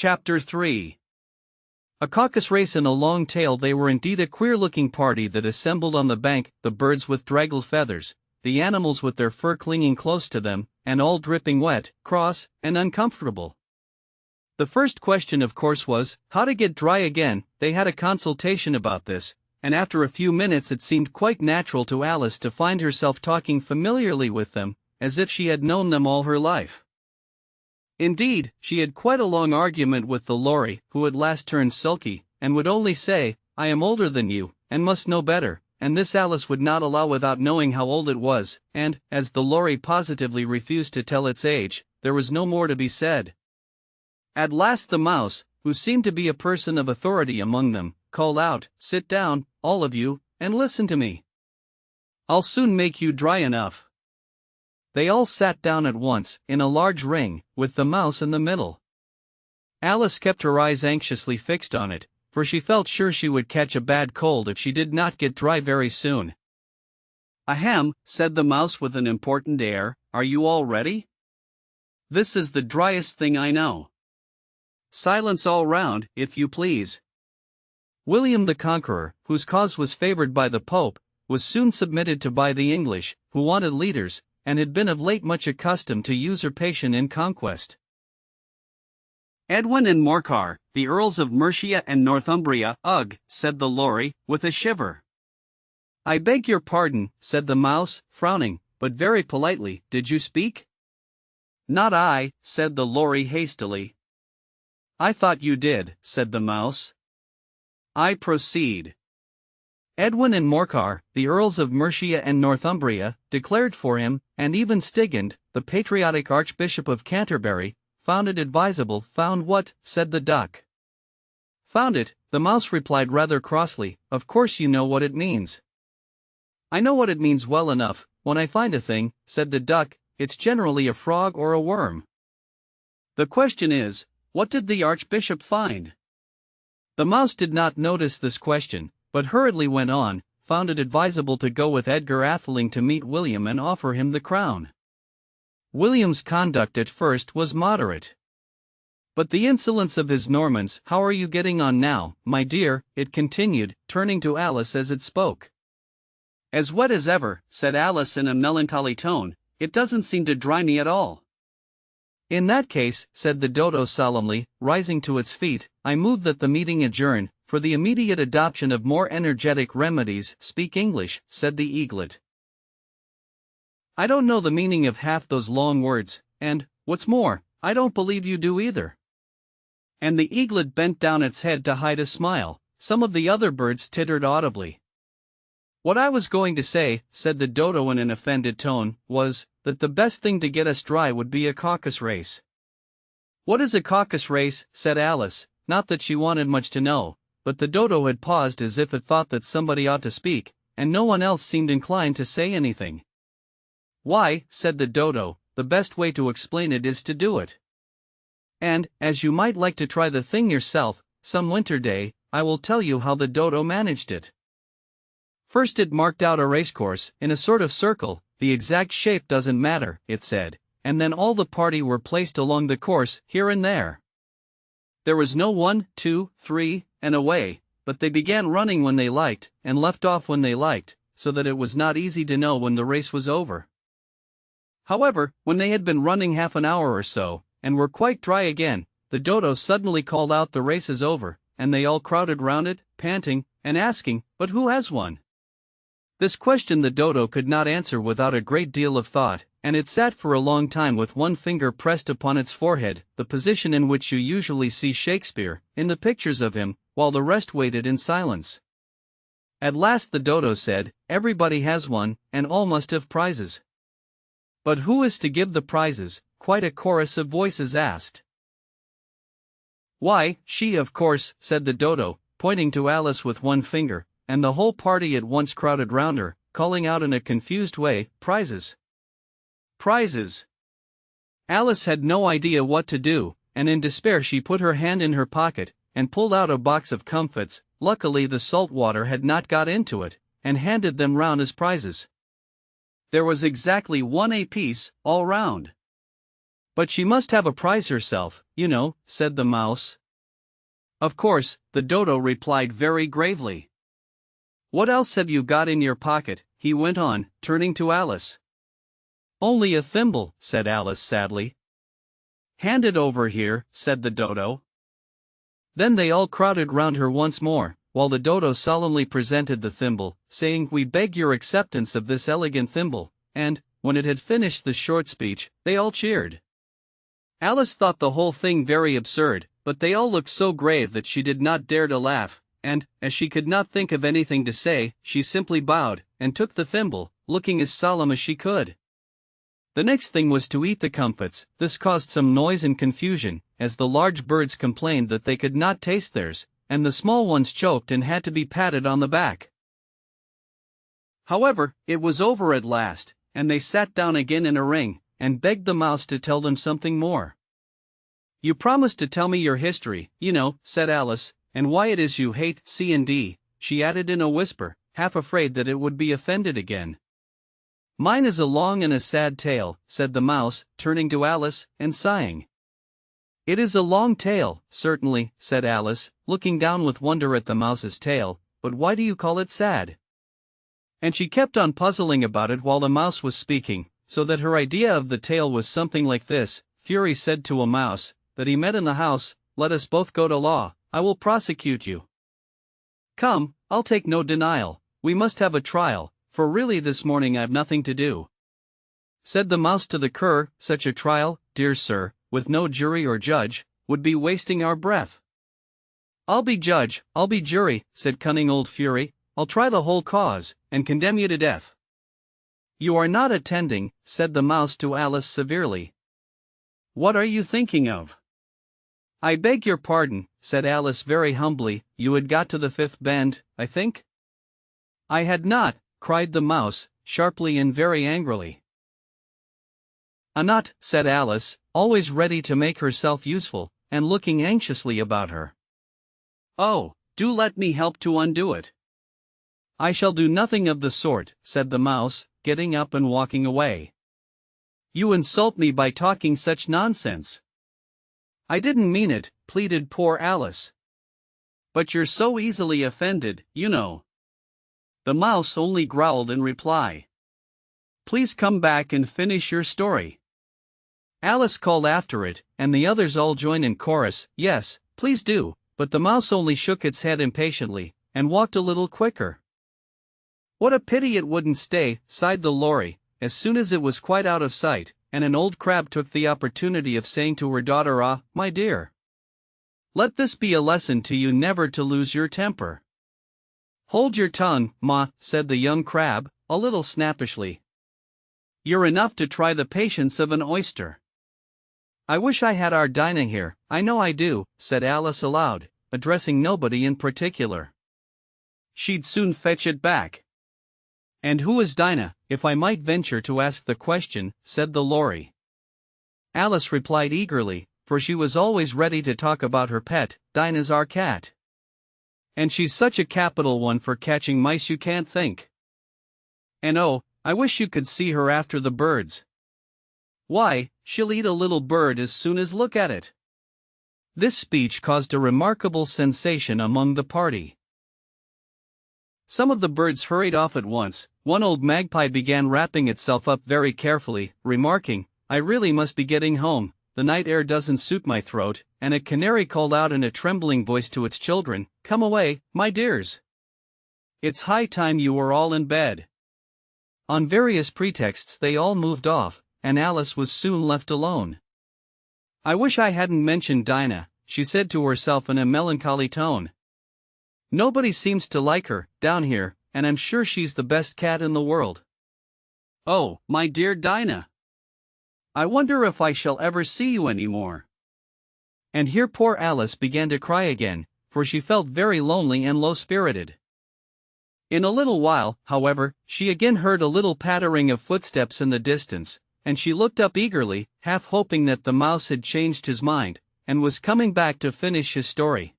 Chapter 3. A caucus race and a long tail. They were indeed a queer-looking party that assembled on the bank, the birds with draggled feathers, the animals with their fur clinging close to them, and all dripping wet, cross, and uncomfortable. The first question of course was, how to get dry again. They had a consultation about this, and after a few minutes it seemed quite natural to Alice to find herself talking familiarly with them, as if she had known them all her life. Indeed, she had quite a long argument with the lorry, who at last turned sulky, and would only say, "I am older than you, and must know better," and this Alice would not allow without knowing how old it was, and, as the lorry positively refused to tell its age, there was no more to be said. At last the mouse, who seemed to be a person of authority among them, called out, "Sit down, all of you, and listen to me. I'll soon make you dry enough." They all sat down at once, in a large ring, with the mouse in the middle. Alice kept her eyes anxiously fixed on it, for she felt sure she would catch a bad cold if she did not get dry very soon. "Ahem," said the mouse with an important air, "are you all ready? This is the driest thing I know. Silence all round, if you please." William the Conqueror, whose cause was favored by the Pope, was soon submitted to by the English, who wanted leaders, and had been of late much accustomed to usurpation in conquest. "Edwin and Morcar, the Earls of Mercia and Northumbria." "Ugh," said the lorry, with a shiver. "I beg your pardon," said the mouse, frowning, but very politely. "Did you speak?" "Not I," said the lorry hastily. "I thought you did," said the mouse. "I proceed. Edwin and Morcar, the Earls of Mercia and Northumbria, declared for him, and even Stigand, the patriotic Archbishop of Canterbury, found it advisable." "Found what?" said the duck. "Found it," the mouse replied rather crossly. "Of course you know what it means." "I know what it means well enough. When I find a thing," said the duck, "it's generally a frog or a worm. The question is, what did the Archbishop find?" The mouse did not notice this question, but hurriedly went on, "Found it advisable to go with Edgar Atheling to meet William and offer him the crown." William's conduct at first was moderate. But the insolence of his Normans— "How are you getting on now, my dear?" it continued, turning to Alice as it spoke. "As wet as ever," said Alice in a melancholy tone. "It doesn't seem to dry me at all." "In that case," said the dodo solemnly, rising to its feet, "I move that the meeting adjourn, for the immediate adoption of more energetic remedies." "Speak English," said the eaglet. "I don't know the meaning of half those long words, and, what's more, I don't believe you do either." And the eaglet bent down its head to hide a smile. Some of the other birds tittered audibly. "What I was going to say," said the dodo in an offended tone, "was, that the best thing to get us dry would be a caucus race." "What is a caucus race?" said Alice, not that she wanted much to know, but the dodo had paused as if it thought that somebody ought to speak, and no one else seemed inclined to say anything. "Why," said the dodo, "the best way to explain it is to do it. And, as you might like to try the thing yourself, some winter day, I will tell you how the dodo managed it. First it marked out a racecourse, in a sort of circle. The exact shape doesn't matter," it said, "and then all the party were placed along the course, here and there. There was no 1, 2, 3, and away, but they began running when they liked, and left off when they liked, so that it was not easy to know when the race was over. However, when they had been running half an hour or so, and were quite dry again, the dodo suddenly called out, 'The race is over,' and they all crowded round it, panting, and asking, 'But who has won?' This question the dodo could not answer without a great deal of thought, and it sat for a long time with one finger pressed upon its forehead, the position in which you usually see Shakespeare, in the pictures of him, while the rest waited in silence. At last the dodo said, 'Everybody has one, and all must have prizes.' 'But who is to give the prizes?' quite a chorus of voices asked. 'Why, she of course,' said the dodo, pointing to Alice with one finger, and the whole party at once crowded round her, calling out in a confused way, 'Prizes! Prizes!' Alice had no idea what to do, and in despair she put her hand in her pocket, and pulled out a box of comfits. Luckily the salt water had not got into it, and handed them round as prizes. There was exactly one apiece, all round. But she must have a prize herself, you know, said the mouse. Of course, the dodo replied very gravely. What else have you got in your pocket, he went on, turning to Alice. Only a thimble, said Alice sadly. Hand it over here, said the dodo. Then they all crowded round her once more, while the dodo solemnly presented the thimble, saying, We beg your acceptance of this elegant thimble, and, when it had finished the short speech, they all cheered. Alice thought the whole thing very absurd, but they all looked so grave that she did not dare to laugh, and, as she could not think of anything to say, she simply bowed, and took the thimble, looking as solemn as she could. The next thing was to eat the comfits. This caused some noise and confusion, as the large birds complained that they could not taste theirs, and the small ones choked and had to be patted on the back. However, it was over at last, and they sat down again in a ring, and begged the mouse to tell them something more. You promised to tell me your history, you know, said Alice, and why it is you hate C&D, she added in a whisper, half afraid that it would be offended again. Mine is a long and a sad tale, said the mouse, turning to Alice, and sighing. It is a long tale, certainly, said Alice, looking down with wonder at the mouse's tail, but why do you call it sad? And she kept on puzzling about it while the mouse was speaking, so that her idea of the tale was something like this. Fury said to a mouse, that he met in the house, Let us both go to law, I will prosecute you. Come, I'll take no denial, we must have a trial, for really this morning I've nothing to do. Said the mouse to the cur, Such a trial, dear sir, with no jury or judge, would be wasting our breath. I'll be judge, I'll be jury, said cunning old Fury, I'll try the whole cause, and condemn you to death. You are not attending, said the mouse to Alice severely. What are you thinking of? I beg your pardon, said Alice very humbly, you had got to the fifth bend, I think? I had not, cried the mouse, sharply and very angrily. Not, said Alice, always ready to make herself useful, and looking anxiously about her. Oh, do let me help to undo it. I shall do nothing of the sort, said the mouse, getting up and walking away. You insult me by talking such nonsense. I didn't mean it, pleaded poor Alice. But you're so easily offended, you know. The mouse only growled in reply. Please come back and finish your story. Alice called after it, and the others all joined in chorus, Yes, please do, but the mouse only shook its head impatiently, and walked a little quicker. What a pity it wouldn't stay, sighed the lorry, as soon as it was quite out of sight, and an old crab took the opportunity of saying to her daughter, Ah, my dear. Let this be a lesson to you never to lose your temper. Hold your tongue, ma, said the young crab, a little snappishly. You're enough to try the patience of an oyster. I wish I had our Dinah here, I know I do, said Alice aloud, addressing nobody in particular. She'd soon fetch it back. And who is Dinah, if I might venture to ask the question, said the lorry. Alice replied eagerly, for she was always ready to talk about her pet, Dinah's our cat. And she's such a capital one for catching mice you can't think. And oh, I wish you could see her after the birds. Why, she'll eat a little bird as soon as look at it. This speech caused a remarkable sensation among the party. Some of the birds hurried off at once. One old magpie began wrapping itself up very carefully, remarking, I really must be getting home, the night air doesn't suit my throat, and a canary called out in a trembling voice to its children, Come away, my dears. It's high time you were all in bed. On various pretexts they all moved off, and Alice was soon left alone. I wish I hadn't mentioned Dinah, she said to herself in a melancholy tone. Nobody seems to like her, down here, and I'm sure she's the best cat in the world. Oh, my dear Dinah! I wonder if I shall ever see you any more. And here poor Alice began to cry again, for she felt very lonely and low-spirited. In a little while, however, she again heard a little pattering of footsteps in the distance, and she looked up eagerly, half hoping that the mouse had changed his mind, and was coming back to finish his story.